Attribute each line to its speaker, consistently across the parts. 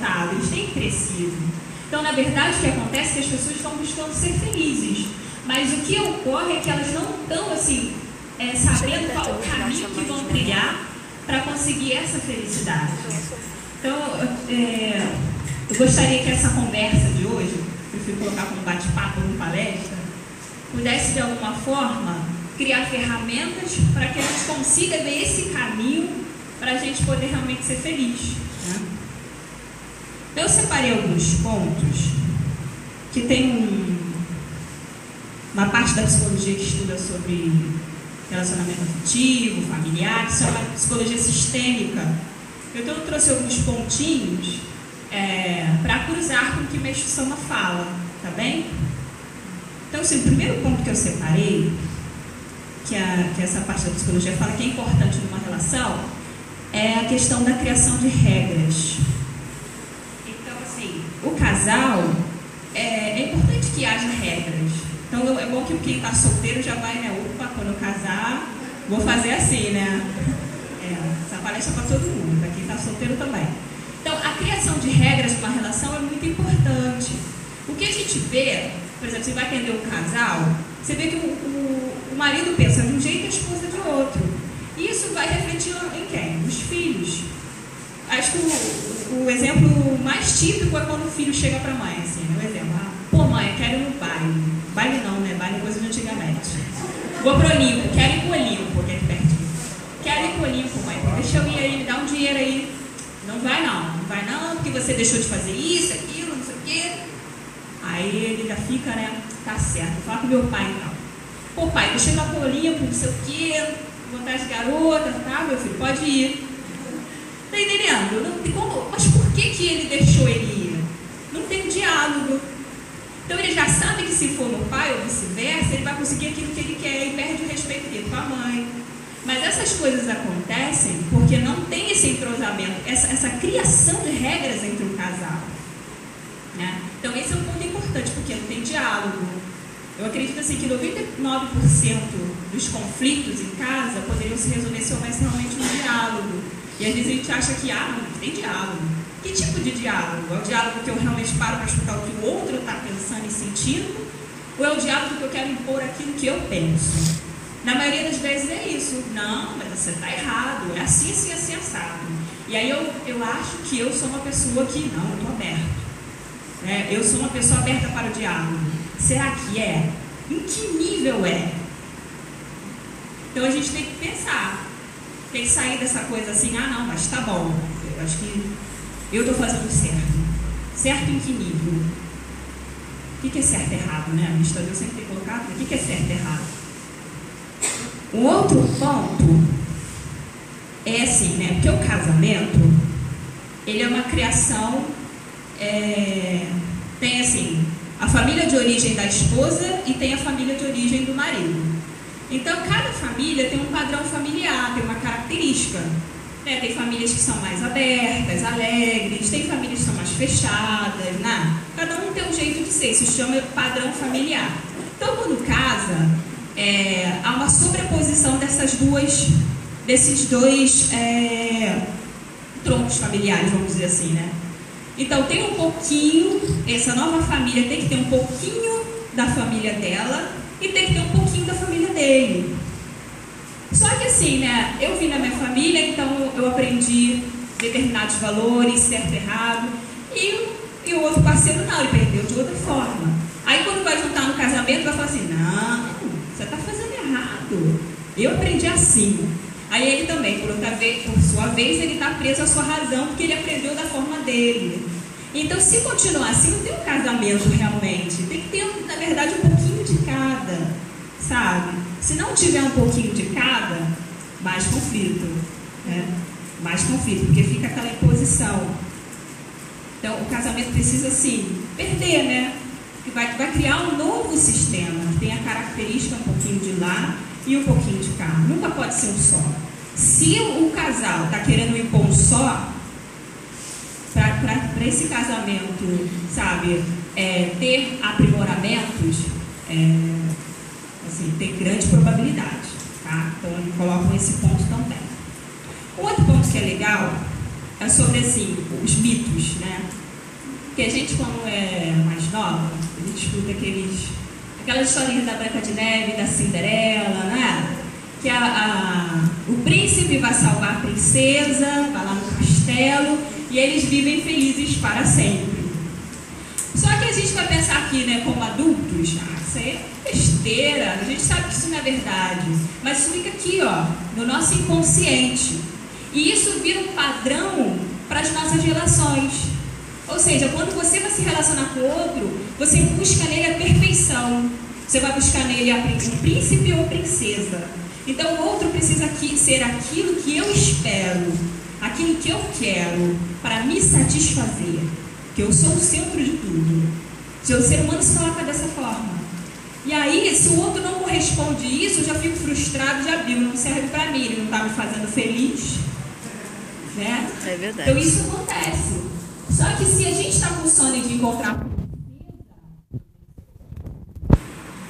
Speaker 1: aumentado, eles têm crescido. Então, na verdade, o que acontece é que as pessoas estão buscando ser felizes. Mas o que ocorre é que elas não estão, assim, sabendo qual o caminho que vão trilhar para conseguir essa felicidade. Então, eu gostaria que essa conversa de hoje, eu fui colocar como bate-papo numa palestra, pudesse, de alguma forma, criar ferramentas para que a gente consiga ver esse caminho para a gente poder realmente ser feliz, né? Eu separei alguns pontos que tem uma parte da psicologia que estuda sobre relacionamento afetivo, familiar, que chama psicologia sistêmica. Então, eu trouxe alguns pontinhos para cruzar com o que Meixo Sama fala, tá bem? Então, assim, o primeiro ponto que eu separei, que essa parte da psicologia fala que é importante numa relação, é a questão da criação de regras. Então, assim, o casal, é importante que haja regras. Então, é bom que quem está solteiro já vai, né? Opa, quando eu casar, vou fazer assim, né? Essa palestra é para todo mundo, para quem está solteiro também. Então, a criação de regras numa relação é muito importante. O que a gente vê, por exemplo, você vai atender um casal, você vê que o marido pensa de um jeito e a esposa de outro. E isso vai refletir em quem? Nos filhos. Acho que o exemplo mais típico é quando o filho chega para a mãe, assim, né? Um exemplo. Pô, mãe, eu quero ir no baile. Baile não, né? Baile é coisa de antigamente. Vou pro Olimpo, quero ir pro Olimpo, que é aqui pertinho. Quero ir pro Olimpo, mãe. Deixa eu ir aí, me dá um dinheiro aí. Não vai não, porque você deixou de fazer isso, aquilo, não sei o quê. Aí ele já fica, né? Tá certo, vou falar com meu pai então. Pô, pai, deixa eu ir lá pro Olimpo, não sei o quê, botar as garotas, tá, meu filho? Pode ir. Tá entendendo? Mas por que ele deixou ele ir? Não tem diálogo. Então ele já sabe que se for no pai ou vice-versa, ele vai conseguir aquilo que ele quer e perde o respeito dele com a mãe. Mas essas coisas acontecem porque não tem esse entrosamento, essa criação de regras entre o casal, né? Então esse é um ponto importante, porque não tem diálogo. Eu acredito assim que 99% dos conflitos em casa poderiam se resolver se houvesse realmente um diálogo. E às vezes a gente acha que não tem diálogo. Que tipo de diálogo? É o diálogo que eu realmente paro para escutar o que o outro está pensando e sentindo? Ou é o diálogo que eu quero impor aquilo que eu penso? Na maioria das vezes é isso. Não, mas você está errado. É assim, assim, assim, assado. E aí eu acho que eu sou uma pessoa que, não, eu estou aberto. Eu sou uma pessoa aberta para o diálogo. Será que é? Em que nível é? Então a gente tem que pensar. Tem que sair dessa coisa assim, não, mas tá bom. Eu acho que eu estou fazendo certo. Certo em que nível? O que é certo e errado, né? A lista eu sempre tenho colocado. O que é certo e errado? Um outro ponto é assim, né? Porque o casamento, ele é uma criação, tem assim, a família de origem da esposa e tem a família de origem do marido. Então, cada família tem um padrão familiar, tem uma característica. Né? Tem famílias que são mais abertas, alegres, tem famílias que são mais fechadas, né? Cada um tem um jeito de ser, isso se chama padrão familiar. Então, quando casa, há uma sobreposição desses dois troncos familiares, vamos dizer assim, né? Então, tem um pouquinho, essa nova família tem que ter um pouquinho da família dela e tem que ter um pouquinho da família dele. Só que assim, né, eu vim na minha família, então eu aprendi determinados valores, certo e errado, e o outro parceiro não, ele aprendeu de outra forma. Aí quando vai juntar no casamento, vai falar assim, não, você está fazendo errado, eu aprendi assim. Aí ele também, por sua vez, ele está preso à sua razão, porque ele aprendeu da forma dele. Então, se continuar assim, não tem um casamento realmente. Tem que ter, na verdade, um pouquinho de cada, sabe? Se não tiver um pouquinho de cada, mais conflito, né? Mais conflito, porque fica aquela imposição. Então, o casamento precisa, assim, perder, né? Vai criar um novo sistema, que tem a característica um pouquinho de lá e um pouquinho de cá. Nunca pode ser um só. Se o casal está querendo impor um só, para esse casamento, sabe, ter aprimoramentos, assim, tem grande probabilidade, tá? Então, colocam esse ponto também. O outro ponto que é legal é sobre, assim, os mitos, né? Porque a gente, quando é mais nova, a gente escuta aquelas historinhas da Branca de Neve, da Cinderela, né? Que o príncipe vai salvar a princesa, vai lá no castelo e eles vivem felizes para sempre. Só que a gente vai pensar aqui, né, como adultos, isso aí é besteira, a gente sabe que isso não é verdade, mas isso fica aqui, ó, no nosso inconsciente. E isso vira um padrão para as nossas relações. Ou seja, quando você vai se relacionar com o outro, você busca nele a perfeição. Você vai buscar nele um príncipe ou princesa. Então o outro precisa ser aquilo que eu espero, aquilo que eu quero, para me satisfazer. Que eu sou o centro de tudo. O ser humano se coloca dessa forma. E aí, se o outro não corresponde a isso, eu já fico frustrado, já viu, não serve para mim, ele não está me fazendo feliz. Né? É verdade. Então isso acontece. Só que se a gente está com sono de encontrar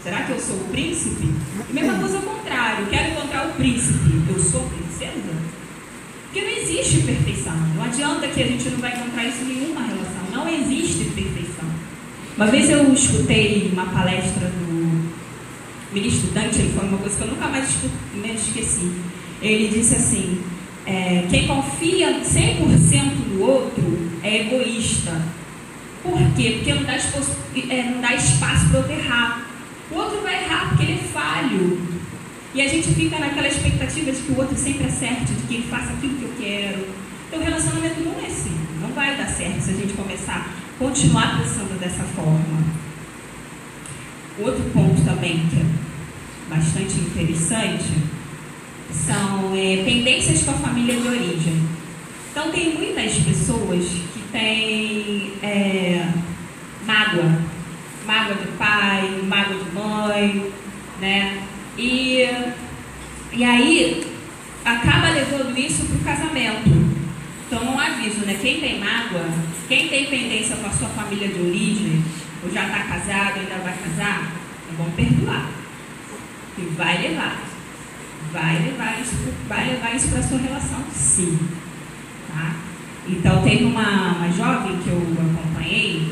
Speaker 1: será que eu sou o príncipe? A mesma coisa ao contrário, quero encontrar o príncipe, eu sou princesa? Porque não existe perfeição. Não adianta que a gente não vai encontrar isso em nenhuma relação. Não existe perfeição. Uma vez eu escutei uma palestra do ministro Dante, ele falou uma coisa que eu nunca mais esqueci. Ele disse assim, quem confia 100% no outro é egoísta. Por quê? Porque não dá espaço para o outro errar. O outro vai errar porque ele é falho. E a gente fica naquela expectativa de que o outro sempre acerte, de que ele faça aquilo que eu quero. Então o relacionamento não é assim. Não vai dar certo se a gente continuar pensando dessa forma. Outro ponto também que é bastante interessante são pendências com a família de origem. Então tem muitas pessoas que têm mágoa de pai, mágoa de mãe, né? E aí acaba levando isso para o casamento. Então um aviso, né? Quem tem mágoa, quem tem pendência com a sua família de origem, ou já está casado, ainda vai casar, é bom perdoar. E vai levar isso para a sua relação, sim. Tá? Então teve uma jovem que eu acompanhei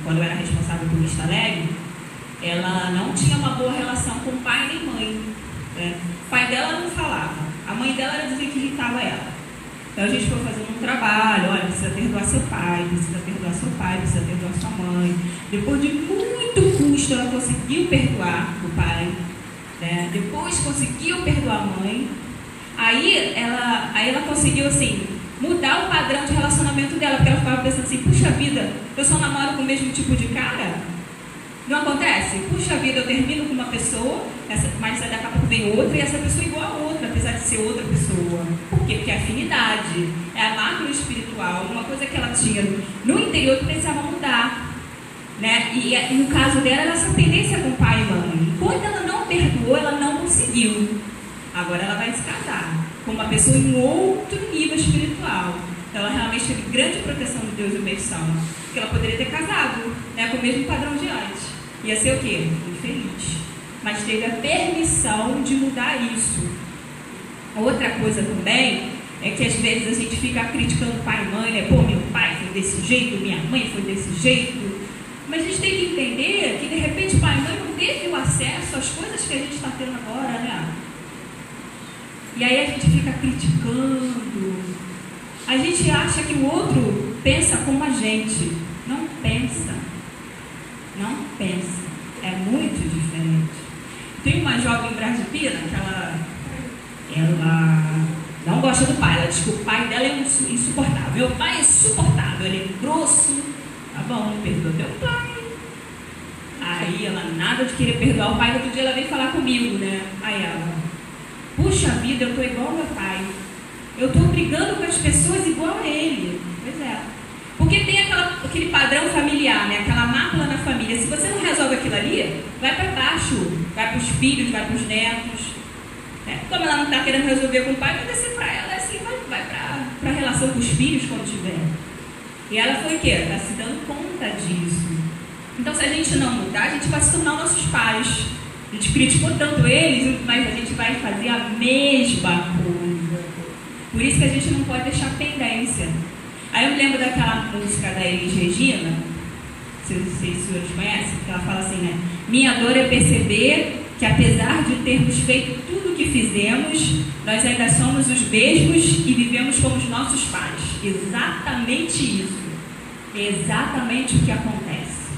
Speaker 1: quando eu era responsável por Vista Alegre. Ela não tinha uma boa relação com pai nem mãe, né? O pai dela não falava, a mãe dela era dizer que irritava ela. Então a gente foi fazendo um trabalho, olha, precisa perdoar seu pai, precisa perdoar sua mãe. Depois de muito custo ela conseguiu perdoar o pai, né? Depois conseguiu perdoar a mãe. Aí ela conseguiu assim mudar o padrão de relacionamento dela, porque ela ficava pensando assim, puxa vida, eu só namoro com o mesmo tipo de cara? Não acontece? Puxa vida, eu termino com uma pessoa, mas daqui a pouco vem outra, e essa pessoa é igual a outra, apesar de ser outra pessoa. Por quê? Porque é afinidade, é a macro espiritual, alguma coisa que ela tinha no interior que precisava mudar. Né? E no caso dela, era essa pendência com pai e mãe. Quando ela não perdoou, ela não conseguiu. Agora ela vai se casar com uma pessoa em outro nível espiritual. Então ela realmente teve grande proteção de Deus e bênção, porque ela poderia ter casado, né, com o mesmo padrão de antes. Ia ser o quê? Infeliz. Mas teve a permissão de mudar isso. Outra coisa também é que às vezes a gente fica criticando pai e mãe, né? Pô, meu pai foi desse jeito, minha mãe foi desse jeito. Mas a gente tem que entender que de repente pai e mãe não teve o acesso às coisas que a gente está tendo agora, né? E aí a gente fica criticando. A gente acha que o outro pensa como a gente. Não pensa. Não pensa. É muito diferente. Tem uma jovem brasileira que ela não gosta do pai. Ela diz que o pai dela é insuportável. Meu pai é insuportável. Ele é grosso. Tá bom, perdoa teu pai. Aí ela nada de querer perdoar o pai. Outro dia ela veio falar comigo, né? Aí ela, puxa vida, eu tô igual ao meu pai. Eu tô brigando com as pessoas igual a ele. Pois é. Porque tem aquele padrão familiar, né? Aquela mácula na família. Se você não resolve aquilo ali, vai para baixo. Vai para os filhos, vai para os netos. Né? Como ela não está querendo resolver com o pai, vai descer para ela, assim, vai para a relação com os filhos quando tiver. E ela foi o quê? Está se dando conta disso. Então, se a gente não mudar, a gente vai se tornar nossos pais. A gente criticou tanto eles, mas a gente vai fazer a mesma coisa. Por isso que a gente não pode deixar pendência. Aí eu me lembro daquela música da Elis Regina, não sei se os senhores conhecem, que ela fala assim, né? Minha dor é perceber que apesar de termos feito tudo o que fizemos, nós ainda somos os mesmos e vivemos como os nossos pais. Exatamente isso. Exatamente o que acontece.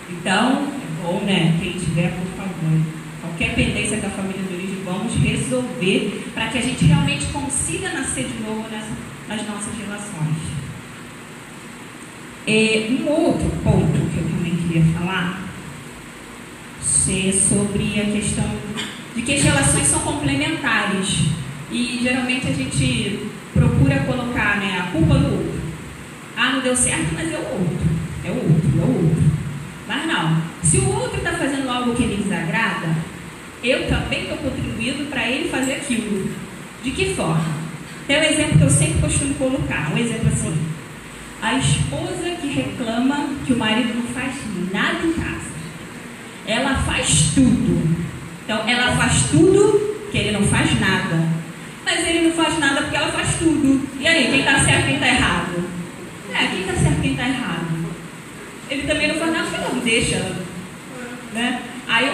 Speaker 1: Então, é bom, né? Quem tiver, por favor, qualquer pendência da família de origem, vamos resolver para que a gente realmente consiga nascer de novo nas nossas relações. Um outro ponto que eu também queria falar é sobre a questão de que as relações são complementares e geralmente a gente procura colocar, né, a culpa no outro. Ah, não deu certo, mas é o outro. Mas não, se o outro está fazendo algo que lhe desagrada, eu também estou contribuindo para ele fazer aquilo. De que forma? Tem um exemplo que eu sempre costumo colocar, um exemplo assim: a esposa que reclama que o marido não faz nada em casa. Ela faz tudo. Então, ela faz tudo que ele não faz nada. Mas ele não faz nada porque ela faz tudo. E aí, quem está certo e quem está errado? Quem está certo e quem está errado? Ele também não faz nada porque ela não deixa. Né? Aí,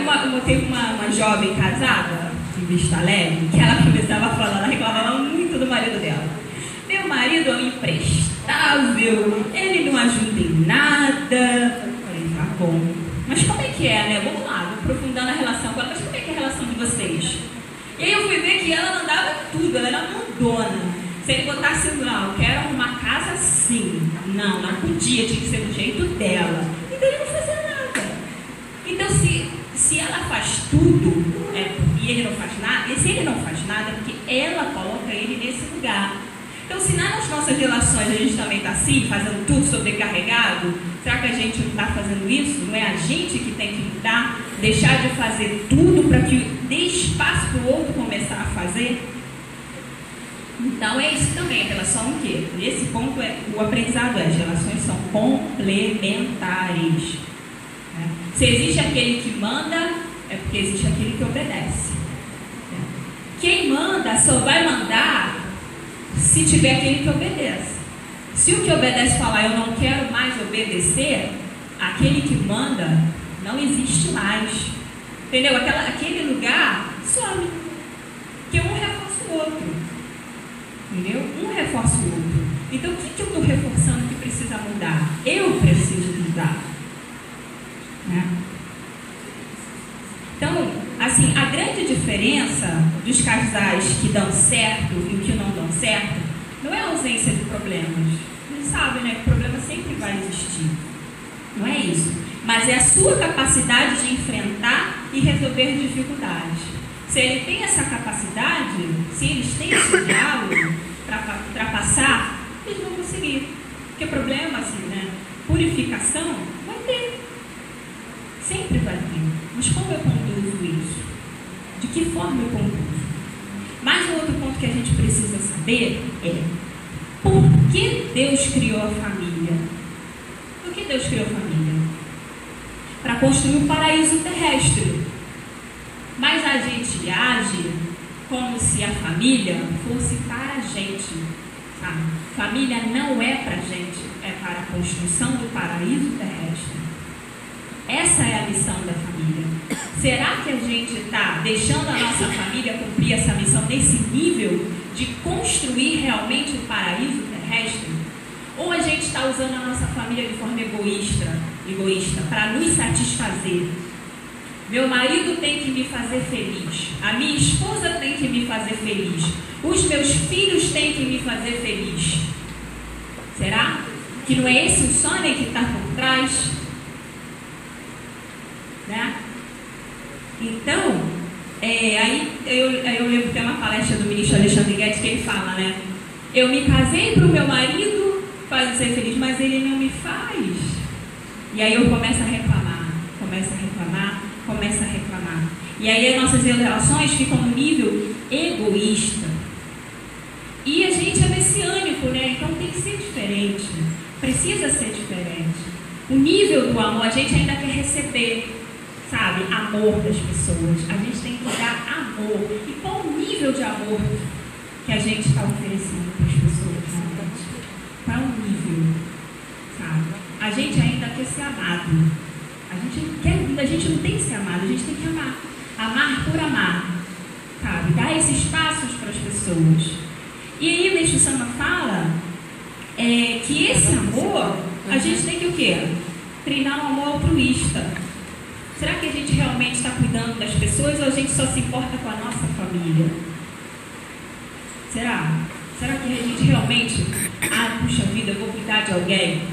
Speaker 1: teve uma jovem casada, em Vista Alegre, que ela começava a falar, ela reclamava muito do marido dela. Meu marido é um imprestável, ele não ajuda em nada. Eu falei, tá bom. Mas como é que é, né? Vamos lá, aprofundando a relação com ela. Mas como é que é a relação de vocês? E aí eu fui ver que ela mandava tudo, ela era mandona. Se ele botasse, não, eu quero arrumar casa assim. Não podia, tinha que ser do jeito dela. Então ele não fazia nada. Então se ela faz tudo, e ele não faz nada, e se ele não faz nada, é porque ela coloca ele nesse lugar. Então, se nas nossas relações a gente também está assim, fazendo tudo sobrecarregado, será que a gente não está fazendo isso? Não é a gente que tem que mudar, deixar de fazer tudo para que dê espaço para o outro começar a fazer? Então, é isso também, a relação o quê? Esse ponto o aprendizado as relações são complementares. Né? Se existe aquele que manda, é porque existe aquele que obedece. Né? Quem manda só vai mandar se tiver aquele que obedece. Se o que obedece falar eu não quero mais obedecer, aquele que manda não existe mais. Entendeu? Aquele lugar some. Porque um reforça o outro. Entendeu? Um reforça o outro. Então o que eu estou reforçando que precisa mudar? Eu preciso mudar. Né? Então, assim, a grande diferença dos casais que dão certo e o que não dão certo não é a ausência de problemas. Eles sabem, né, que o problema sempre vai existir. Não é isso. Mas é a sua capacidade de enfrentar e resolver dificuldades. Se ele tem essa capacidade, se eles têm esse diálogo para ultrapassar, eles vão conseguir. Porque problema, assim, né, purificação, vai ter. Sempre vai ter. Mas como eu conduzo isso? De que forma eu conduzo? Mas um outro ponto que a gente precisa saber é: por que Deus criou a família? Por que Deus criou a família? Para construir um paraíso terrestre. Mas a gente age como se a família fosse para a gente. Sabe? Família não é para a gente, é para a construção do paraíso terrestre. Essa é a missão da família. Será que a gente está deixando a nossa família cumprir essa missão nesse nível de construir realmente o paraíso terrestre? Ou a gente está usando a nossa família de forma egoísta para nos satisfazer? Meu marido tem que me fazer feliz. A minha esposa tem que me fazer feliz. Os meus filhos têm que me fazer feliz. Será que não é esse o sonho que está por trás? Né? Então, aí eu lembro que tem uma palestra do ministro Alexandre Guedes que ele fala, né? Eu me casei para o meu marido fazer feliz, mas ele não me faz. E aí eu começo a reclamar. E aí as nossas relações ficam no nível egoísta. E a gente é messiânico, né? Então tem que ser diferente. Precisa ser diferente. O nível do amor, a gente ainda quer receber, sabe, amor das pessoas. A gente tem que dar amor. E qual o nível de amor que a gente está oferecendo para as pessoas? Qual é o nível? gente ainda quer ser amado. A gente não tem que ser amado, a gente tem que amar. Amar por amar, sabe? Dar esses passos para as pessoas. E aí o Meixo Sama fala que esse amor, a gente tem que o quê? Treinar um amor altruísta. Será que a gente realmente está cuidando das pessoas ou a gente só se importa com a nossa família? Será? Será que a gente realmente, puxa vida, eu vou cuidar de alguém?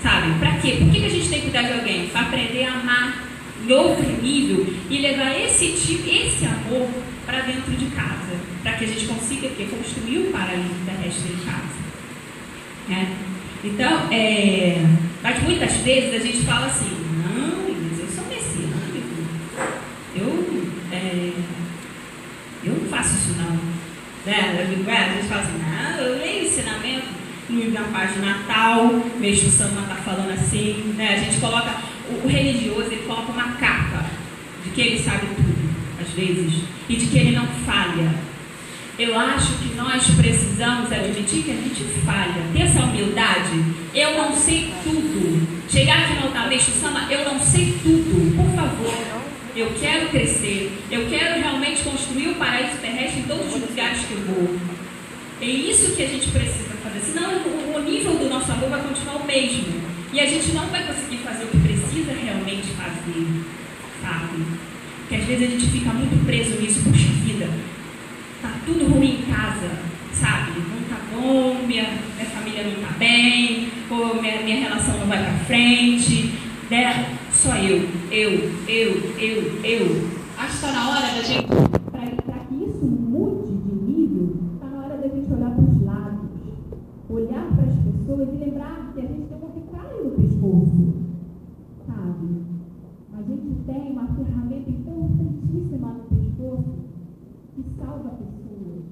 Speaker 1: Sabe? Pra quê? Por que a gente tem que cuidar de alguém? Para aprender a amar em outro nível e levar esse amor para dentro de casa. Para que a gente consiga construir o paraíso terrestre em casa. Então, mas muitas vezes a gente fala assim, não, mas eu sou messiânico. Eu não faço isso não. A gente fala assim, não, eu leio ensinamento na página de Natal, Meixo Sama está falando assim, né? A gente coloca, o religioso, ele coloca uma capa de que ele sabe tudo, às vezes, e de que ele não falha. Eu acho que nós precisamos admitir que a gente falha, ter essa humildade. Eu não sei tudo. Chegar aqui no altar, Meixo Sama, eu não sei tudo, por favor. Eu quero crescer, eu quero realmente construir o paraíso terrestre em todos os lugares que eu vou. É isso que a gente precisa fazer, senão o nível do nosso amor vai continuar o mesmo. E a gente não vai conseguir fazer o que precisa realmente fazer, sabe? Porque às vezes a gente fica muito preso nisso, puxa vida, tá tudo ruim em casa, sabe? Não tá bom, minha família não tá bem, ou minha relação não vai pra frente, né? Só eu. Acho que está na hora da gente, para que isso mude de nível, está na hora da gente olhar para os lados, olhar para as pessoas e lembrar que a gente tem um picalho no pescoço, sabe? A gente tem uma ferramenta importantíssima no pescoço que salva pessoas,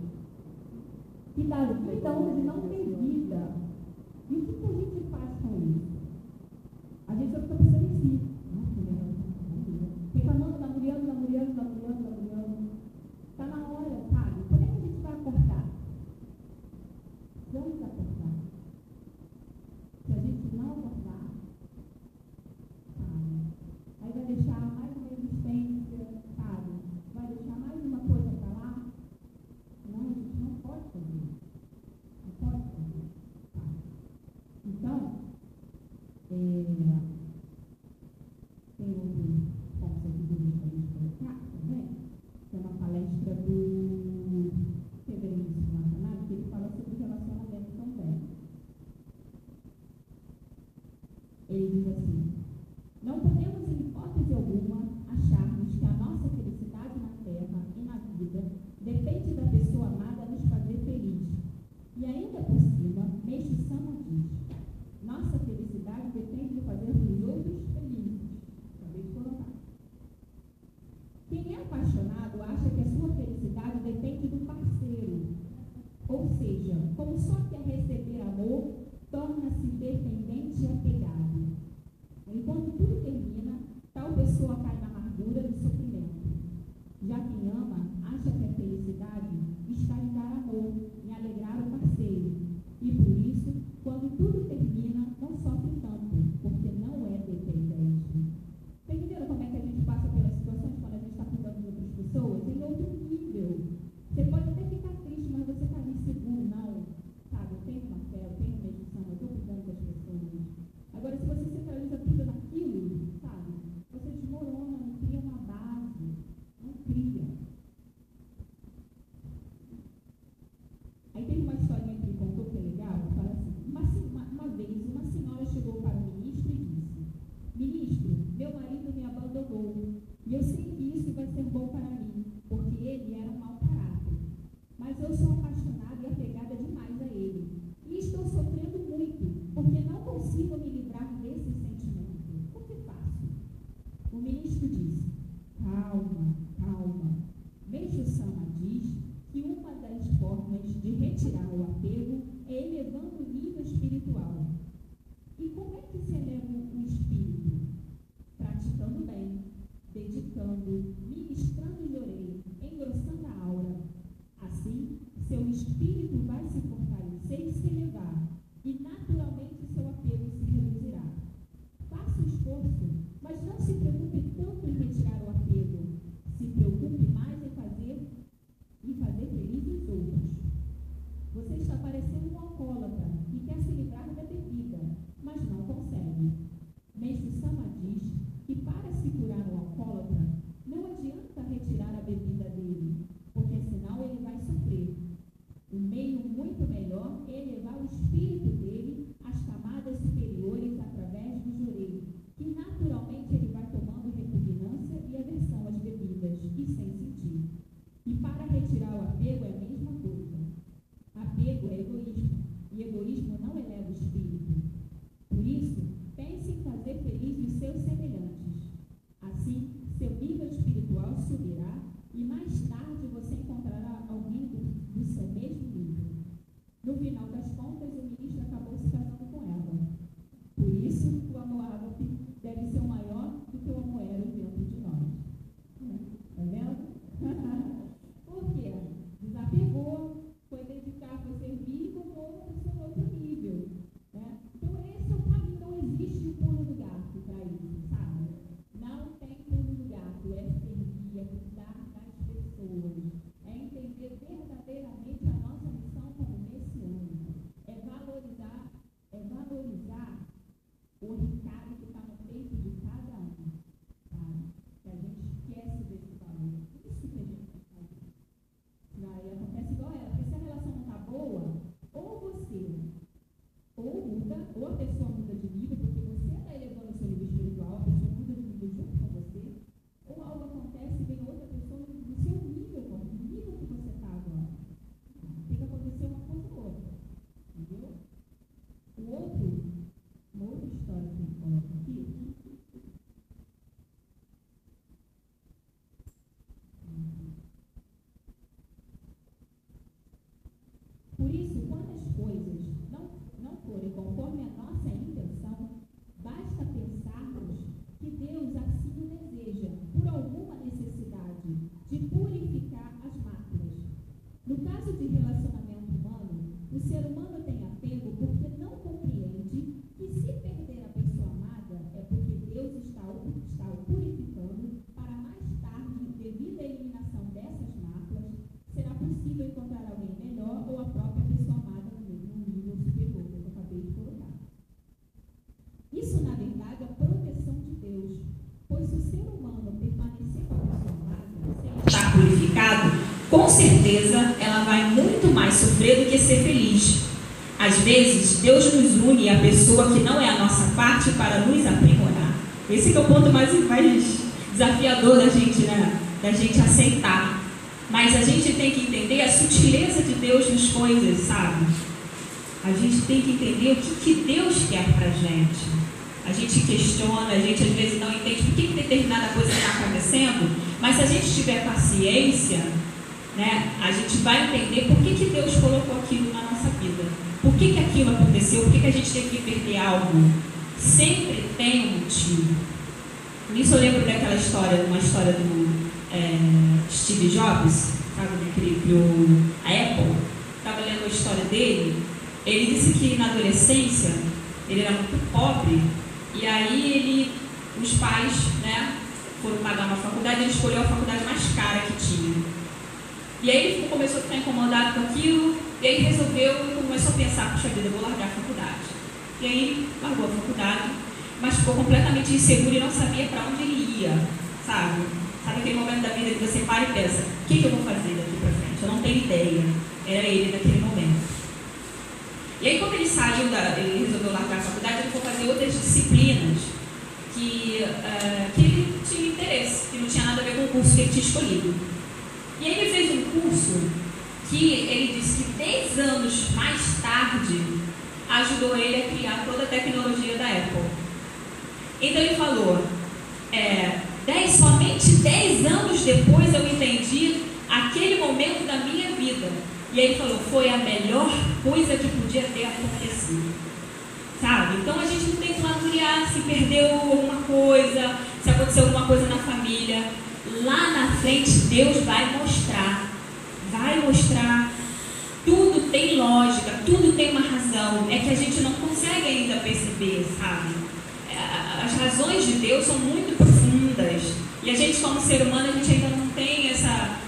Speaker 1: que dá vida onde não tem vida. E o que a gente faz com isso? A gente só fica pensando em si. Reclamando, namorando. Está na hora, sabe? Quando é que a gente vai acordar? Vamos acordar. Se a gente não acordar, sabe? Aí vai deixar mais uma existência, sabe? Vai deixar mais uma coisa para lá. Não, a gente não pode fazer isso. Não pode fazer isso, sabe? Então, tem outro ponto aqui que a gente pode colocar também, que é uma palestra do Reverendo Nacional, que ele fala sobre relacionamento também. Ele diz assim: não podemos, em hipótese alguma, acharmos que a nossa felicidade na Terra e na vida depende da pessoa amada nos fazer feliz. E ainda por cima, Meixo Sama diz: nossa felicidade depende de fazer os outros felizes. Acabei de colocar. Quem é apaixonado acha que a sua felicidade depende do parceiro. Ou seja, como só quer receber amor, torna-se dependente e apegado. Enquanto tudo termina, tal pessoa cai na amargura do sofrimento. Já quem ama acha que a felicidade está em dar amor, em alegrar o parceiro. E por isso, quando tudo termina, não sofre tanto, porque não é dependente. Está entendendo como é que a gente passa pelas situações quando a gente está cuidando de outras pessoas? Em outro nível. Você pode até ficar triste, mas você está ali seguro, não. Sabe, eu tenho uma fé, eu tenho meditação, eu estou cuidando das pessoas. Agora, se você centraliza tudo naquilo, sabe, você desmorona. ou a pessoa muda de nível, porque você está elevando o seu nível espiritual, a pessoa muda de nível junto com você, ou algo acontece e vem outra pessoa no seu nível, no nível que você está agora. Tem que acontecer uma coisa ou outra. Entendeu? Uma outra história que eu coloco aqui. Por isso, quando as coisas não forem conforme a nossa intenção, basta pensarmos que Deus assim o deseja, por alguma necessidade, de purificar as máculas. No caso de relacionamento humano, o ser humano tem apego porque não compreende que se perder a pessoa amada é porque Deus está o purificando para mais tarde, devido à eliminação dessas máculas, será possível encontrar alguém melhor ou a própria pessoa amada no nível superior, que eu acabei de colocar. Isso, na verdade, é a proteção de Deus, pois se o ser humano permanecer com a pessoa amada, sem estar purificado, com certeza ela vai muito mais sofrer do que ser feliz. Às vezes, Deus nos une à pessoa que não é a nossa parte para nos aprimorar. Esse é o ponto mais desafiador da gente, né? Da gente aceitar. Mas a gente tem que entender a sutileza de Deus nas coisas, sabe? A gente tem que entender o que Deus quer pra gente. A gente questiona, a gente às vezes não entende por que determinada coisa está acontecendo, mas se a gente tiver paciência, né, a gente vai entender por que Deus colocou aquilo na nossa vida. Por que aquilo aconteceu, por que a gente teve que perder algo. Sempre tem um motivo. Por isso eu lembro daquela história, uma história do Steve Jobs, sabe, que criou a Apple. Estava lendo a história dele. Ele disse que na adolescência ele era muito pobre e aí os pais, né, foram pagar uma faculdade, ele escolheu a faculdade mais cara que tinha. E aí ele começou a ficar incomodado com aquilo e aí começou a pensar, puxa vida, eu vou largar a faculdade. E aí largou a faculdade, mas ficou completamente inseguro e não sabia para onde ele ia, sabe? Sabe aquele momento da vida que você para e pensa, o que eu vou fazer daqui para frente? Eu não tenho ideia. Era ele naquele momento. E aí, quando ele saiu, ele resolveu largar a faculdade, ele foi fazer outras disciplinas que ele tinha interesse, que não tinha nada a ver com o curso que ele tinha escolhido. E aí ele fez um curso que ele disse que 10 anos mais tarde ajudou ele a criar toda a tecnologia da Apple. Então ele falou, somente 10 anos depois eu entendi aquele momento da minha vida. E aí ele falou, foi a melhor coisa que podia ter acontecido. Sabe? Então a gente não tem que lamuriar se perdeu alguma coisa, se aconteceu alguma coisa na família. Lá na frente Deus vai mostrar. Tudo tem lógica, tudo tem uma razão. É que a gente não consegue ainda perceber, sabe? As razões de Deus são muito profundas. E a gente, como ser humano, a gente ainda não tem essa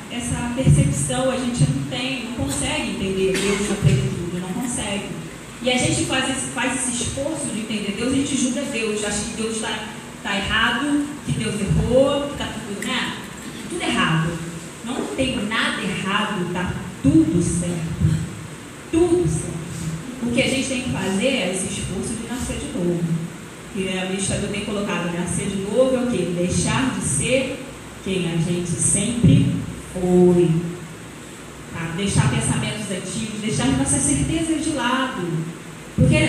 Speaker 1: percepção, a gente não consegue entender Deus na plenitude, não consegue. E a gente faz esse esforço de entender Deus, a gente julga Deus, acha que Deus está errado, que Deus errou, que está tudo errado. Não tem nada errado, está tudo certo. Tudo certo. O que a gente tem que fazer é esse esforço de nascer de novo. Que a minha história bem colocada, nascer de novo é o quê? Deixar de ser quem a gente sempre foi. Tá? Deixar pensamentos antigos, deixar nossas certezas de lado. Porque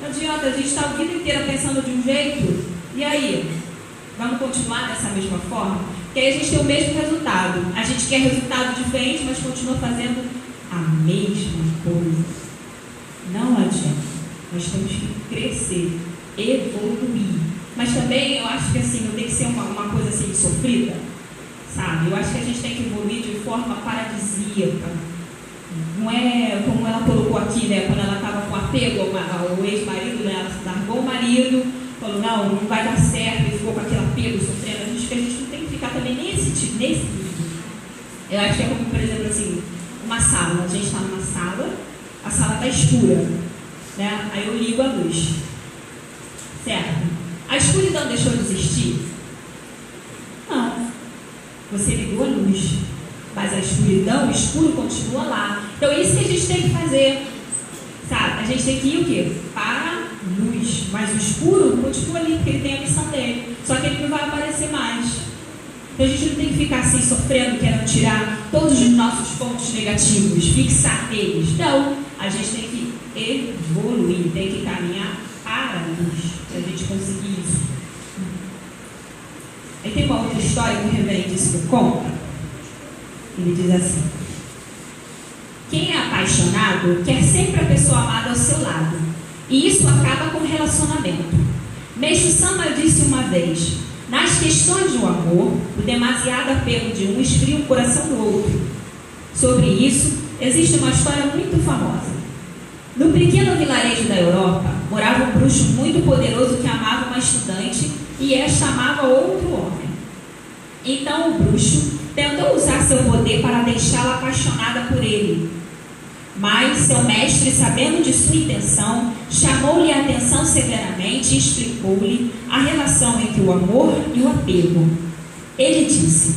Speaker 1: não adianta, a gente está a vida inteira pensando de um jeito, e aí? Vamos continuar dessa mesma forma? Porque aí a gente tem o mesmo resultado. A gente quer resultado diferente, mas continua fazendo a mesma coisa. Não adianta. Nós temos que crescer, evoluir. Mas também eu acho que assim, não tem que ser uma coisa assim sofrida, sabe? Eu acho que a gente tem que evoluir de forma paradisíaca. Não é como ela colocou aqui, né? Quando ela estava com apego ao ex-marido, né? Ela largou o marido, falou, não vai dar certo, e ficou com aquele apego, sofrendo. A gente não tem que ficar também nesse nível. Eu acho que é como, por exemplo, assim, uma sala. A gente está numa sala, a sala está escura, né? Aí eu ligo a luz. Certo? A escuridão deixou de existir? Não. Você ligou a luz, mas a escuridão, o escuro continua lá. Então é isso que a gente tem que fazer. Sabe? A gente tem que ir o quê? Para luz, mas o escuro continua ali, porque ele tem a missão dele, só que ele não vai aparecer mais. Então a gente não tem que ficar assim sofrendo, querendo tirar todos os nossos pontos negativos, fixar neles. Não, a gente tem que evoluir, tem que caminhar para a luz, para a gente conseguir isso. Aí tem uma outra história que o reverendíssimo conta. Ele diz assim: quem é apaixonado quer sempre a pessoa amada ao seu lado, e isso acaba com o relacionamento. Meixo Sama disse uma vez: nas questões do amor, o demasiado apego de um esfria o coração do outro. Sobre isso, existe uma história muito famosa. No pequeno vilarejo da Europa, morava um bruxo muito poderoso que amava uma estudante e esta amava outro homem. Então o bruxo tentou usar seu poder para deixá-la apaixonada por ele. Mas seu mestre, sabendo de sua intenção, chamou-lhe a atenção severamente e explicou-lhe a relação entre o amor e o apego. Ele disse: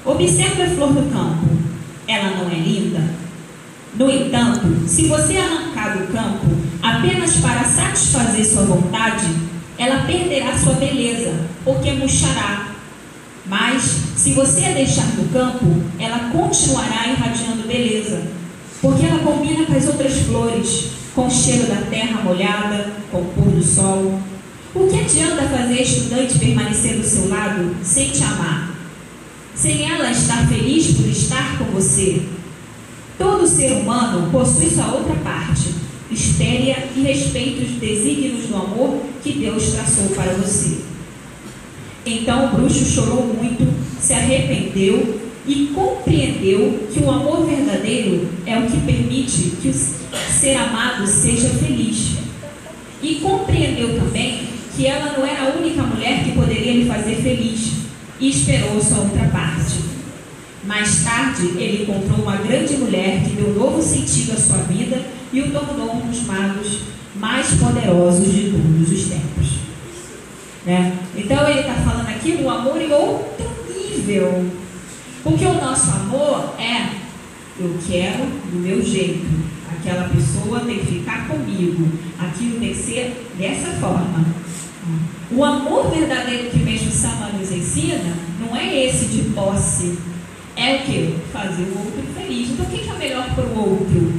Speaker 1: observe a flor do campo, ela não é linda? No entanto, se você arrancar do campo apenas para satisfazer sua vontade, ela perderá sua beleza, porque murchará. Mas, se você a deixar no campo, ela continuará irradiando beleza, porque ela combina com as outras flores, com o cheiro da terra molhada, com o pôr do sol. O que adianta fazer a estudante permanecer do seu lado sem te amar? Sem ela estar feliz por estar com você? Todo ser humano possui sua outra parte. Espere e respeite os desígnios do amor que Deus traçou para você. Então o bruxo chorou muito, se arrependeu e compreendeu que o amor verdadeiro é o que permite que o ser amado seja feliz. E compreendeu também que ela não era a única mulher que poderia lhe fazer feliz, e esperou sua outra parte. Mais tarde, ele encontrou uma grande mulher que deu novo sentido à sua vida e o tornou um dos magos mais poderosos de todos os tempos. Então ele está falando aqui do amor em outro nível. Porque o nosso amor é: eu quero do meu jeito, aquela pessoa tem que ficar comigo, aquilo tem que ser dessa forma. O amor verdadeiro que Meixo Sama nos ensina não é esse de posse. É o que? Fazer o outro feliz. Então o que é melhor para o outro?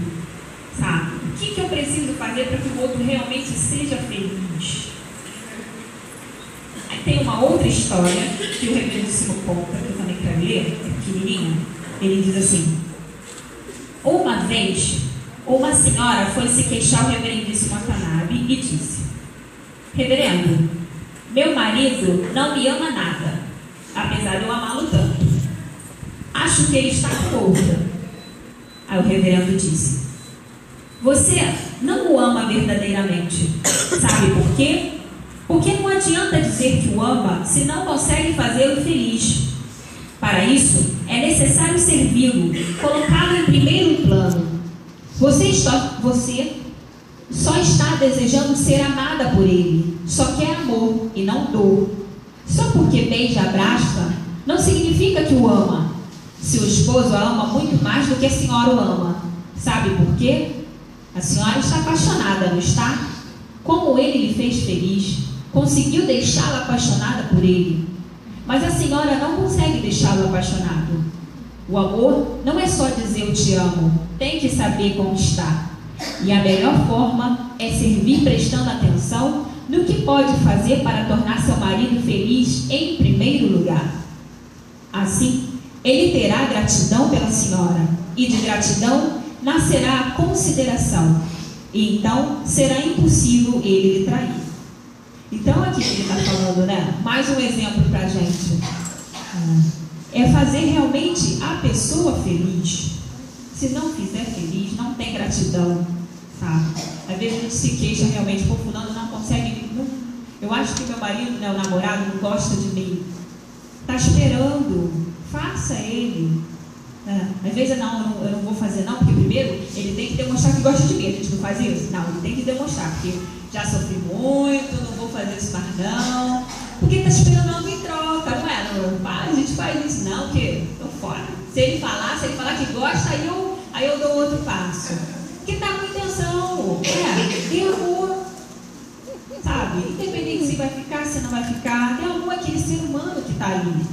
Speaker 1: Sabe? O que eu preciso fazer para que o outro realmente seja feliz? Aí tem uma outra história que o reverendíssimo conta, que eu também quero ler, é pequenininha. Ele diz assim: uma vez, uma senhora foi se queixar ao reverendíssimo Watanabe e disse: reverendo, meu marido não me ama nada, apesar de eu amá-lo tanto. Acho que ele está com outra. Aí o reverendo disse: você não o ama verdadeiramente. Sabe por quê? Porque não adianta dizer que o ama se não consegue fazê-lo feliz. Para isso, é necessário servi-lo, colocá-lo em primeiro plano. Você só está desejando ser amada por ele. Só quer amor e não dor. Só porque beija e abraça, não significa que o ama. Seu esposo a ama muito mais do que a senhora o ama. Sabe por quê? A senhora está apaixonada, não está? Como ele lhe fez feliz, conseguiu deixá-la apaixonada por ele. Mas a senhora não consegue deixá-lo apaixonado. O amor não é só dizer eu te amo, tem que saber conquistar. E a melhor forma é servir prestando atenção no que pode fazer para tornar seu marido feliz em primeiro lugar. Assim, ele terá gratidão pela senhora, e de gratidão nascerá a consideração, e então será impossível ele lhe trair. Então aqui ele está falando, mais um exemplo para a gente. É fazer realmente a pessoa feliz. Se não fizer feliz, não tem gratidão, sabe? Às vezes a gente se queixa realmente, pô, fulano não consegue, eu acho que meu marido, o namorado, não gosta de mim. Está esperando. Faça ele. Às vezes eu não vou fazer não, porque primeiro ele tem que demonstrar que gosta de mim. A gente não faz isso? Não, ele tem que demonstrar, porque já sofri muito, não vou fazer isso mais não. Porque está esperando algo em troca, não é? A gente faz isso não, porque estou fora. Se ele falar que gosta, aí eu dou outro passo. Porque está com intenção, tem amor. sabe? Independente se vai ficar, se não vai ficar, tem algum aquele ser humano que está ali,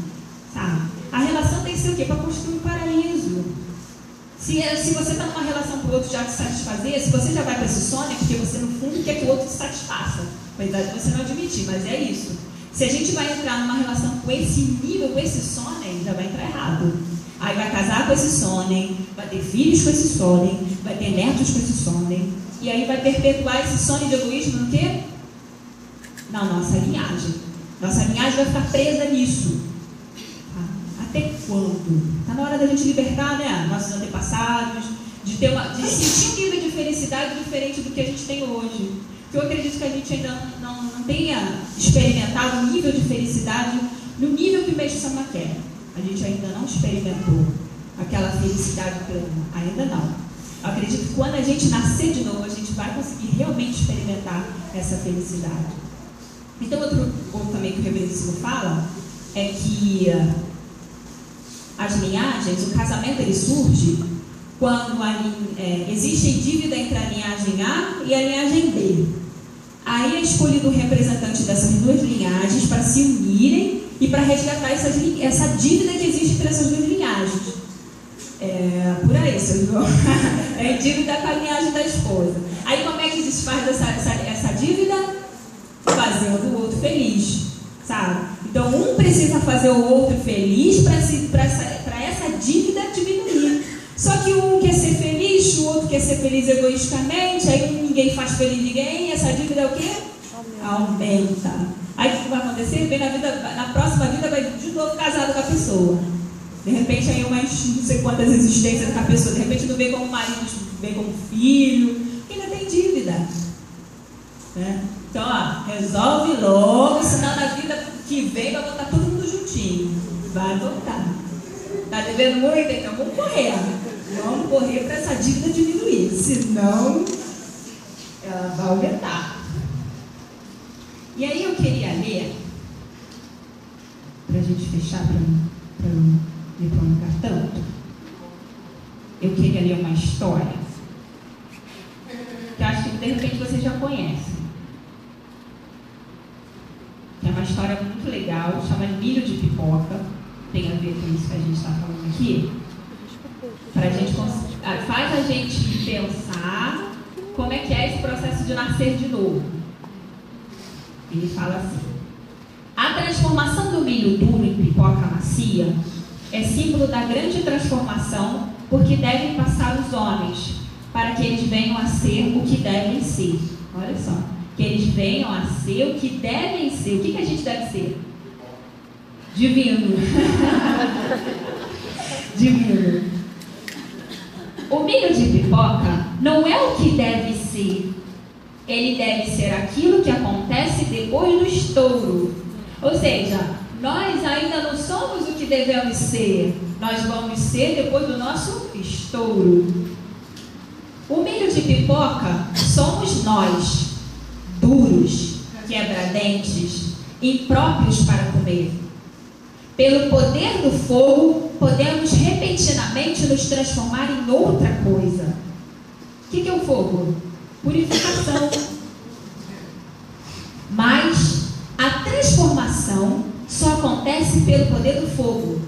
Speaker 1: sabe? A relação tem que ser o quê? Para construir um paraíso. Se você está numa relação para o outro já te satisfazer, se você já vai para esse sono, é porque você, no fundo, quer que o outro te satisfaça. Apesar de você não admitir, mas é isso. Se a gente vai entrar numa relação com esse nível, com esse sono, já vai entrar errado. Aí vai casar com esse sono, vai ter filhos com esse sono, vai ter netos com esse sono. E aí vai perpetuar esse sono de egoísmo no quê? Na nossa linhagem. Nossa linhagem vai ficar presa nisso. Até quando? Está na hora da gente libertar, né? Nossos antepassados, de sentir um nível de felicidade diferente do que a gente tem hoje. Porque eu acredito que a gente ainda não tenha experimentado um nível de felicidade no nível que o Mestre Sama quer. A gente ainda não experimentou aquela felicidade plena. Ainda não. Eu acredito que quando a gente nascer de novo, a gente vai conseguir realmente experimentar essa felicidade. Então, outro ponto também que o Reverendíssimo fala é que as linhagens, o casamento, ele surge quando existe dívida entre a linhagem A e a linhagem B. Aí é escolhido o representante dessas duas linhagens para se unirem e para resgatar essa dívida que existe entre essas duas linhagens. Por aí, seu João. É dívida com a linhagem da esposa. Aí como é que desfaz essa dívida? Fazendo o outro feliz, sabe? Então um precisa fazer o outro feliz para essa dívida diminuir. Só que um quer ser feliz, o outro quer ser feliz egoisticamente, aí ninguém faz feliz ninguém, e essa dívida é o quê? Aumenta. Aí o que vai acontecer? Na próxima vida vai de novo casado com a pessoa. De repente aí umas não sei quantas existências com a pessoa, de repente não vem como marido, vem como filho, ainda tem dívida. Né? Então, resolve logo, senão na vida que vem vai botar todo mundo juntinho. Vai voltar. Tá devendo muito? Então vamos correr. Vamos correr para essa dívida diminuir. Senão, ela vai aumentar. E aí eu queria ler, para a gente fechar, para não me prolongar tanto, eu queria ler uma história, que acho que de repente vocês já conhecem. É uma história muito legal, chama Milho de Pipoca. Tem a ver com isso que a gente está falando aqui. Faz a gente pensar como é que é esse processo de nascer de novo. Ele fala assim: a transformação do milho duro em pipoca macia é símbolo da grande transformação por que devem passar os homens, para que eles venham a ser o que devem ser. Olha só. Que eles venham a ser o que devem ser. O que a gente deve ser? Divino. Divino. O milho de pipoca não é o que deve ser. Ele deve ser aquilo que acontece depois do estouro. Ou seja, nós ainda não somos o que devemos ser. Nós vamos ser depois do nosso estouro. O milho de pipoca somos nós, duros, quebra-dentes, impróprios para comer. Pelo poder do fogo, podemos repentinamente nos transformar em outra coisa. O que é o fogo? Purificação. Mas a transformação só acontece pelo poder do fogo.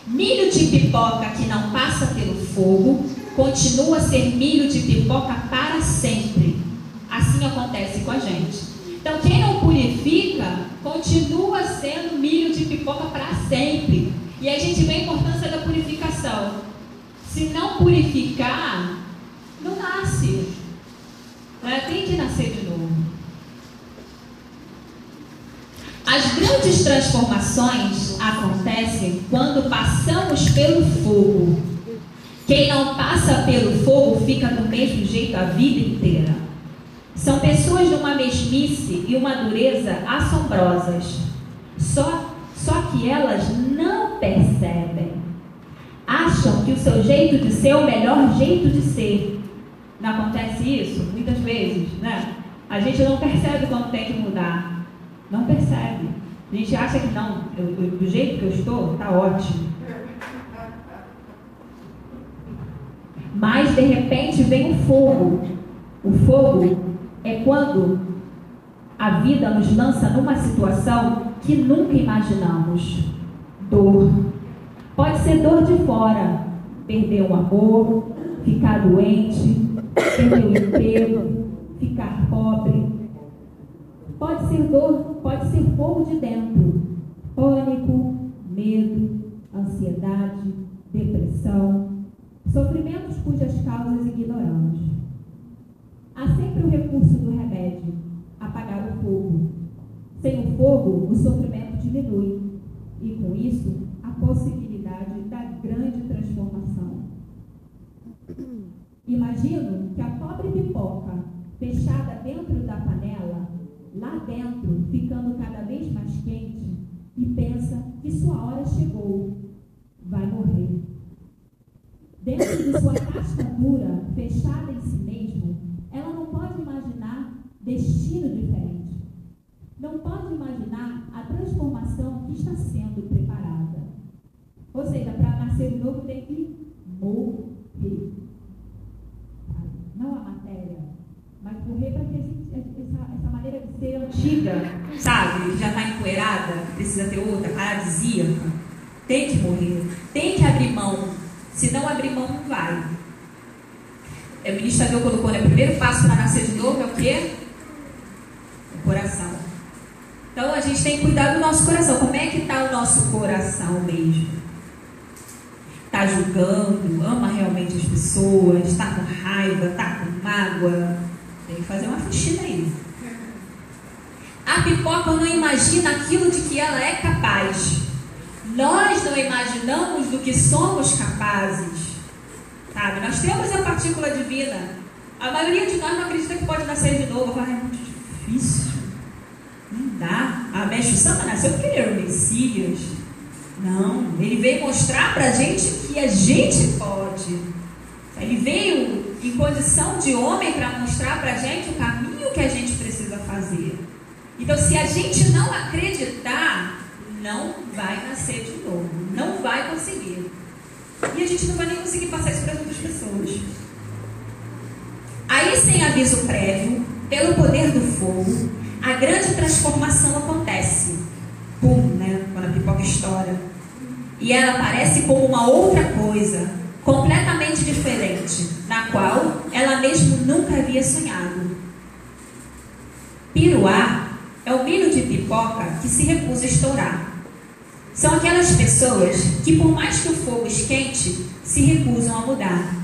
Speaker 1: Milho de pipoca que não passa pelo fogo continua a ser milho de pipoca para sempre. Assim acontece com a gente. Então, quem não purifica, continua sendo milho de pipoca para sempre. E aí a gente vê a importância da purificação. Se não purificar, não nasce. Tem que nascer de novo. As grandes transformações acontecem quando passamos pelo fogo. Quem não passa pelo fogo fica do mesmo jeito a vida inteira. São pessoas de uma mesmice e uma dureza assombrosas. Só que elas não percebem. Acham que o seu jeito de ser é o melhor jeito de ser. Não acontece isso? Muitas vezes, né? A gente não percebe quando tem que mudar. Não percebe. A gente acha que não, do jeito que eu estou, está ótimo. Mas, de repente, vem o fogo. O fogo é quando a vida nos lança numa situação que nunca imaginamos. Dor. Pode ser dor de fora, perder um amor, ficar doente, perder o emprego, ficar pobre. Pode ser dor, pode ser fogo de dentro, pânico, medo, ansiedade, depressão, sofrimentos cujas causas ignoramos. Há sempre o recurso do remédio, apagar o fogo. Sem o fogo, o sofrimento diminui e, com isso, a possibilidade da grande transformação. Imagino que a pobre pipoca, fechada dentro da panela, lá dentro, ficando cada vez mais quente, e pensa que sua hora chegou, vai morrer. Dentro de sua casca dura, fechada em si mesmo, ela não pode imaginar destino diferente. Não pode imaginar a transformação que está sendo preparada. Ou seja, para nascer de novo tem que morrer. Não a matéria, mas morrer para que a gente, essa maneira de ser antiga, sabe, que já está empoeirada, precisa ter outra, paradisíaca, tem que morrer, tem que abrir mão. Se não abrir mão, não vai. O ministro Tadeu colocou, né? O primeiro passo para nascer de novo é o quê? O coração. Então a gente tem que cuidar do nosso coração. Como é que está o nosso coração mesmo? Está julgando? Ama realmente as pessoas? Está com raiva? Está com mágoa? Tem que fazer uma faxina aí. A pipoca não imagina aquilo de que ela é capaz. Nós não imaginamos do que somos capazes. Sabe? Nós temos a partícula divina. A maioria de nós não acredita que pode nascer de novo. Falo, é muito difícil. Não dá. A Mestre Sama nasceu porque ele era o Messias. Não. Ele veio mostrar pra gente que a gente pode. Ele veio em condição de homem para mostrar pra gente o caminho que a gente precisa fazer. Então, se a gente não acreditar, não vai nascer de novo. Não vai conseguir. E a gente não vai nem conseguir passar isso para as outras pessoas. Aí, sem aviso prévio, pelo poder do fogo, a grande transformação acontece. Pum, né? Quando a pipoca estoura. E ela aparece como uma outra coisa, completamente diferente, na qual ela mesmo nunca havia sonhado. Piruá é o milho de pipoca que se recusa a estourar. São aquelas pessoas que, por mais que o fogo esquente, se recusam a mudar.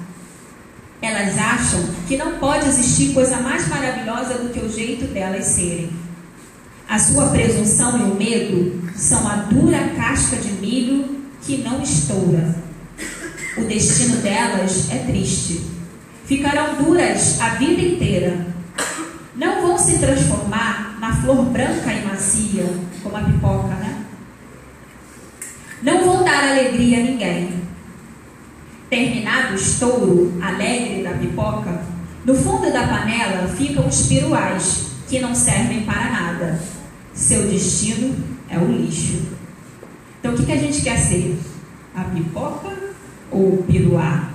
Speaker 1: Elas acham que não pode existir coisa mais maravilhosa do que o jeito delas serem. A sua presunção e o medo são a dura casca de milho que não estoura. O destino delas é triste. Ficarão duras a vida inteira. Não vão se transformar na flor branca e macia, como a pipoca, né? Não vão dar alegria a ninguém. Terminado o estouro alegre da pipoca, no fundo da panela ficam os piruás, que não servem para nada. Seu destino é o lixo. Então, o que a gente quer ser? A pipoca ou o piruá?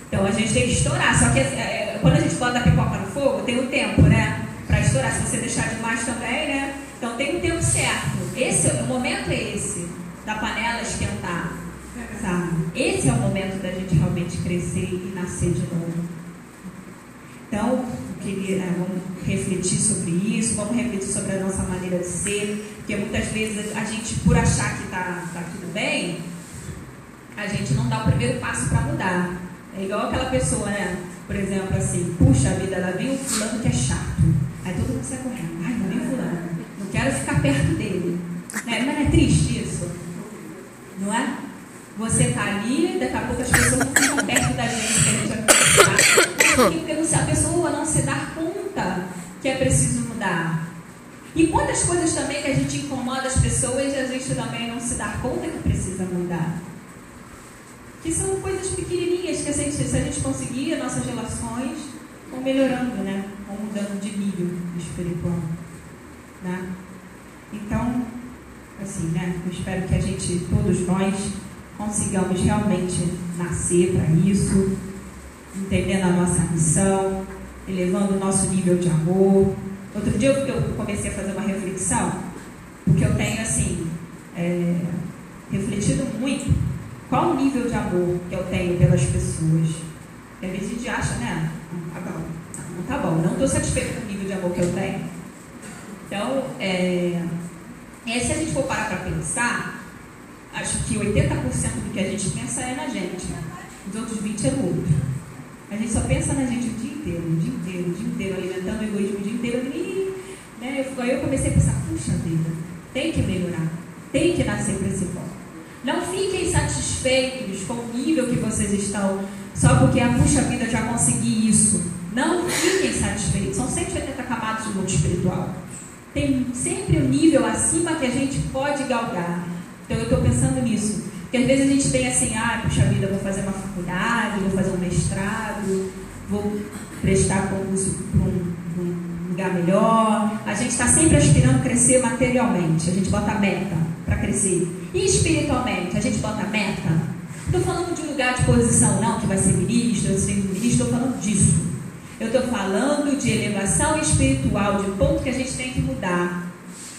Speaker 1: Então, a gente tem que estourar. Só que quando a gente bota a pipoca no fogo, tem um tempo, né? Para estourar. Se você deixar demais também, né? Então, tem um tempo certo. O momento é esse, da panela esquentar. Sabe? Esse é o momento da gente realmente crescer e nascer de novo. Então, vamos refletir sobre isso, vamos refletir sobre a nossa maneira de ser, porque muitas vezes a gente, por achar que tá tudo bem, a gente não dá o primeiro passo para mudar. É igual aquela pessoa, né? Por exemplo, assim, puxa vida, ela viu um fulano que é chato. Aí todo mundo sai correndo. Ai, não viu fulano. Não quero ficar perto dele. Né? Mas não é triste isso? Não é? Você tá ali, daqui a pouco as pessoas não ficam perto da gente, que a gente vai conversar. Porque a pessoa não se dá conta que é preciso mudar. E quantas coisas também que a gente incomoda as pessoas e a gente também não se dá conta que precisa mudar. Que são coisas pequenininhas que se a gente conseguir, nossas relações vão melhorando, né? Vão mudando de nível espiritual. Né? Então, assim, né? Eu espero que a gente, todos nós, consigamos realmente nascer para isso, entendendo a nossa missão, elevando o nosso nível de amor. Outro dia eu comecei a fazer uma reflexão, porque eu tenho, assim, refletido muito qual o nível de amor que eu tenho pelas pessoas. Porque às vezes a gente acha, né? Tá bom, não tá bom, não estou satisfeito com o nível de amor que eu tenho. Então, se a gente for parar para pensar, acho que 80% do que a gente pensa é na gente, os outros 20% é no outro. A gente só pensa na gente o dia inteiro, alimentando o egoísmo o dia inteiro. Né? Aí eu comecei a pensar, puxa vida, tem que melhorar, tem que nascer para esse ponto. Não fiquem satisfeitos com o nível que vocês estão, só porque, puxa vida, eu já consegui isso. Não fiquem satisfeitos, são 180 camadas do mundo espiritual. Tem sempre um nível acima que a gente pode galgar. Então eu estou pensando nisso. Porque às vezes a gente tem assim, puxa vida, vou fazer uma faculdade, vou fazer um mestrado, vou prestar concurso para um lugar melhor. A gente está sempre aspirando a crescer materialmente. A gente bota meta para crescer. E espiritualmente, a gente bota meta. Não estou falando de lugar de posição, não, que vai ser ministro, estou falando disso. Eu estou falando de elevação espiritual, de ponto que a gente tem que mudar,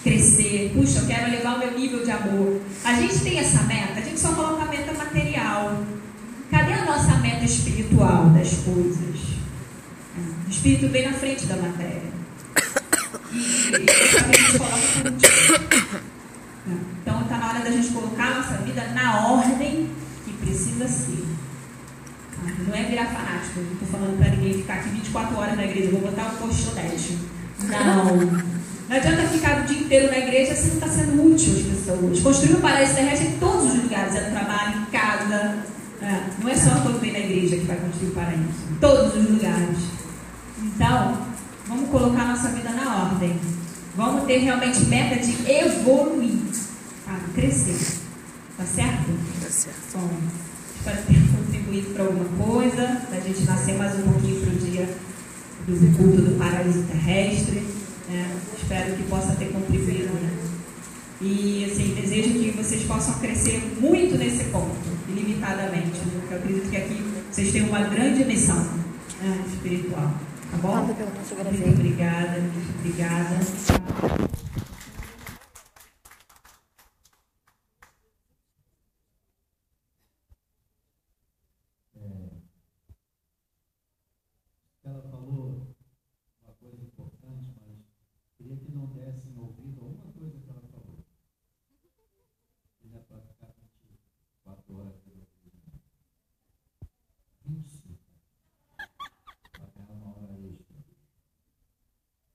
Speaker 1: crescer. Puxa, eu quero elevar o meu nível de amor. A gente tem essa meta, a gente só coloca a meta material. Cadê a nossa meta espiritual das coisas? O espírito vem na frente da matéria. E a gente coloca por último. Então está na hora da gente colocar a nossa vida na ordem que precisa ser. Não é virar fanático, não estou falando para ninguém ficar aqui 24 horas na igreja, vou botar um colchonete. Não adianta ficar o dia inteiro na igreja se não está sendo útil às pessoas. Construir um paraíso terrestre em todos os lugares, é no trabalho, em casa. Não é só quando vem na igreja que vai construir o paraíso, em todos os lugares. Então, vamos colocar a nossa vida na ordem. Vamos ter realmente meta de evoluir, crescer. Tá certo?
Speaker 2: Tá certo.
Speaker 1: Bom, espero ter contribuído para alguma coisa, da gente nascer mais um pouquinho para o dia do culto do paraíso terrestre. Espero que possa ter contribuído. E assim, desejo que vocês possam crescer muito nesse ponto, ilimitadamente. Eu acredito que aqui vocês têm uma grande missão espiritual. Tá bom? Muito obrigada, muito obrigada.
Speaker 3: Ela falou uma coisa importante, mas queria que não dessem ouvido a uma coisa que ela falou. E já para ficar 24 horas pelo dia. 25. Para ganhar uma hora extra.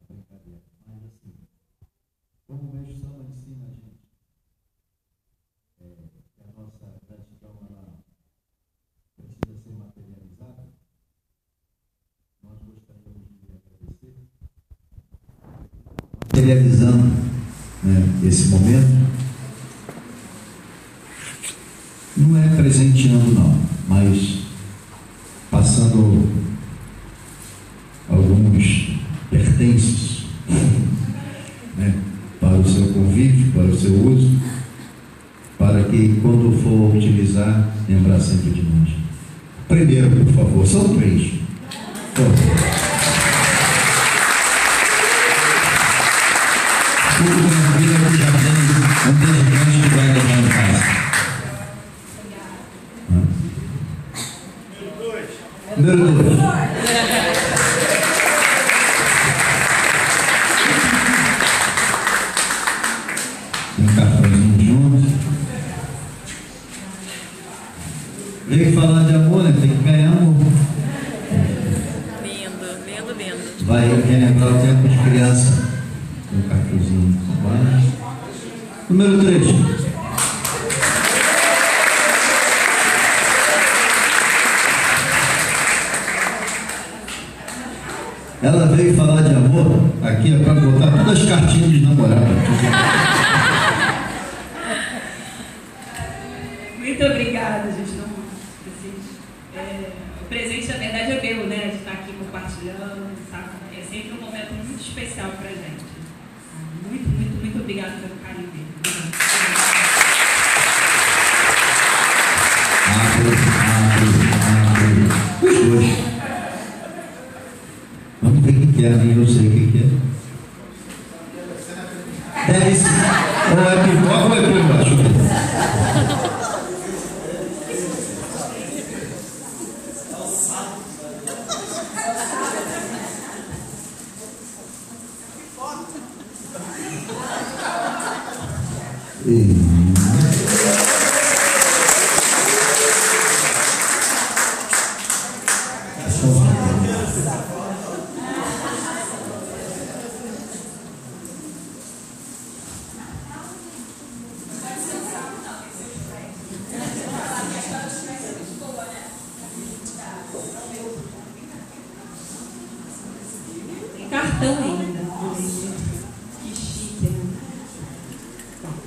Speaker 3: É brincadeira. Mas assim, como o mestre Sama ensina a gente, que a nossa gratidão ela precisa ser materializada, nós gostaríamos de agradecer, materializando esse momento, não é presenteando não, mas passando alguns pertences para o seu convívio, para o seu uso, para que quando for utilizar, lembrar sempre de nós. Primeiro, por favor, são 3. Tudo na vida que já tem um desgaste que vai levar em casa. Número 2. Um cafézinho junto. Veio falar de amor, né? Tem que ganhar amor. Vai relembrar o tempo de criança. Um cartuzinho. Número 3. Ela veio falar de amor. Aqui é para botar todas as cartinhas de namorado.
Speaker 1: Muito obrigada, gente. O presente, na verdade, é meu, né? De estar aqui compartilhando, sabe? É sempre um momento muito especial para a gente. Muito, muito, muito obrigada pelo carinho dele. Os dois. Cartão ainda. Que chique, né?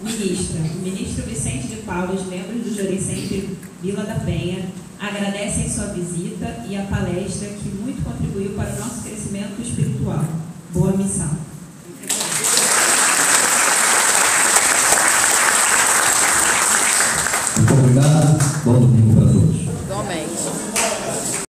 Speaker 1: O ministro Vicente de Paula, os membros do Júri Sempre Vila da Penha, agradecem sua visita e a palestra que muito contribuiu para o nosso crescimento espiritual. Boa missão.